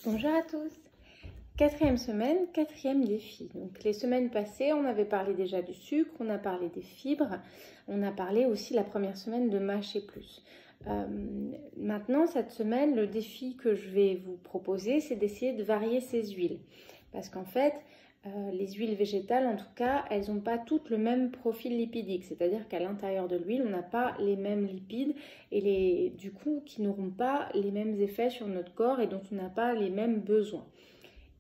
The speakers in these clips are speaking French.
Bonjour à tous. Quatrième semaine, quatrième défi. Donc les semaines passées, on avait parlé déjà du sucre, on a parlé des fibres, on a parlé aussi la première semaine de mâcher plus. Maintenant, cette semaine, le défi que je vais vous proposer, c'est d'essayer de varier ces huiles. Parce qu'en fait, les huiles végétales, en tout cas, elles n'ont pas toutes le même profil lipidique. C'est-à-dire qu'à l'intérieur de l'huile, on n'a pas les mêmes lipides et du coup, qui n'auront pas les mêmes effets sur notre corps et dont on n'a pas les mêmes besoins.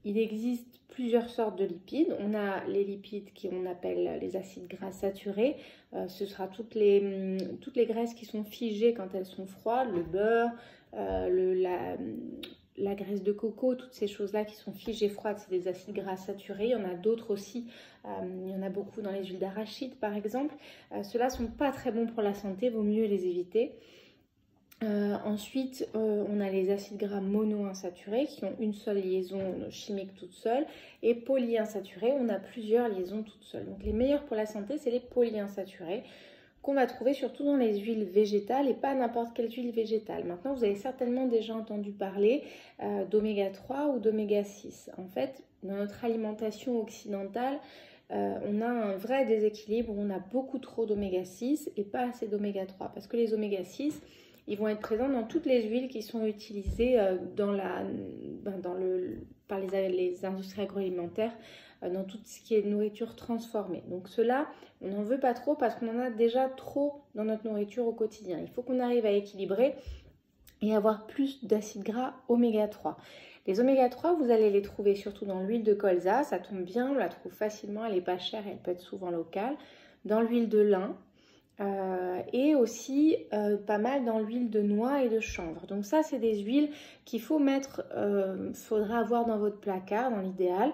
Il existe plusieurs sortes de lipides. On a les lipides qu'on appelle les acides gras saturés. Ce sera toutes les graisses qui sont figées quand elles sont froides, le beurre, la graisse de coco, toutes ces choses-là qui sont figées froides, c'est des acides gras saturés. Il y en a d'autres aussi, il y en a beaucoup dans les huiles d'arachide par exemple. Ceux-là ne sont pas très bons pour la santé, vaut mieux les éviter. Ensuite, on a les acides gras monoinsaturés qui ont une seule liaison chimique toute seule, et polyinsaturés, on a plusieurs liaisons toutes seules. Donc les meilleurs pour la santé, c'est les polyinsaturés qu'on va trouver surtout dans les huiles végétales et pas n'importe quelle huile végétale. Maintenant, vous avez certainement déjà entendu parler d'oméga 3 ou d'oméga 6. En fait, dans notre alimentation occidentale, on a un vrai déséquilibre où on a beaucoup trop d'oméga 6 et pas assez d'oméga 3 parce que les oméga 6, ils vont être présents dans toutes les huiles qui sont utilisées par les industries agroalimentaires, dans tout ce qui est nourriture transformée. Donc cela, on n'en veut pas trop parce qu'on en a déjà trop dans notre nourriture au quotidien. Il faut qu'on arrive à équilibrer et avoir plus d'acides gras oméga 3. Les oméga 3, vous allez les trouver surtout dans l'huile de colza, ça tombe bien, on la trouve facilement, elle n'est pas chère, elle peut être souvent locale, dans l'huile de lin, et aussi pas mal dans l'huile de noix et de chanvre. Donc ça, c'est des huiles qu'il faut faudra avoir dans votre placard dans l'idéal.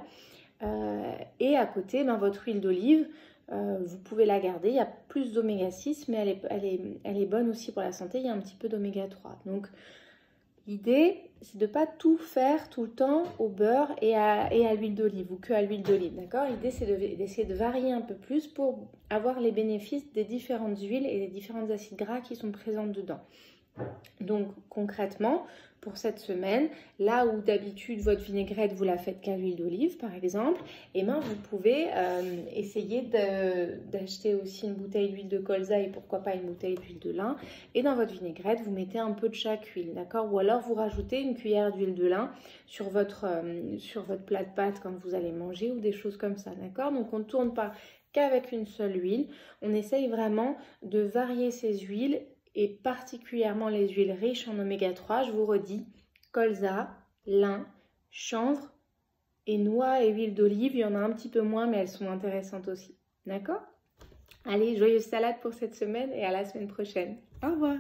Et à côté, votre huile d'olive, vous pouvez la garder. Il y a plus d'oméga 6, mais elle est bonne aussi pour la santé. Il y a un petit peu d'oméga 3. Donc l'idée, c'est de ne pas tout faire tout le temps au beurre et à l'huile d'olive ou que à l'huile d'olive, d'accord? L'idée, c'est d'essayer de varier un peu plus pour avoir les bénéfices des différentes huiles et des différents acides gras qui sont présents dedans. Donc concrètement, pour cette semaine, là où d'habitude votre vinaigrette vous la faites qu'à l'huile d'olive par exemple, et vous pouvez essayer d'acheter aussi une bouteille d'huile de colza et pourquoi pas une bouteille d'huile de lin, et dans votre vinaigrette vous mettez un peu de chaque huile, d'accord? Ou alors vous rajoutez une cuillère d'huile de lin sur votre plat de pâtes quand vous allez manger ou des choses comme ça, d'accord? Donc on ne tourne pas qu'avec une seule huile, on essaye vraiment de varier ces huiles et particulièrement les huiles riches en oméga 3, je vous redis, colza, lin, chanvre et noix et huile d'olive, il y en a un petit peu moins mais elles sont intéressantes aussi, d'accord? Allez, joyeuse salade pour cette semaine et à la semaine prochaine. Au revoir!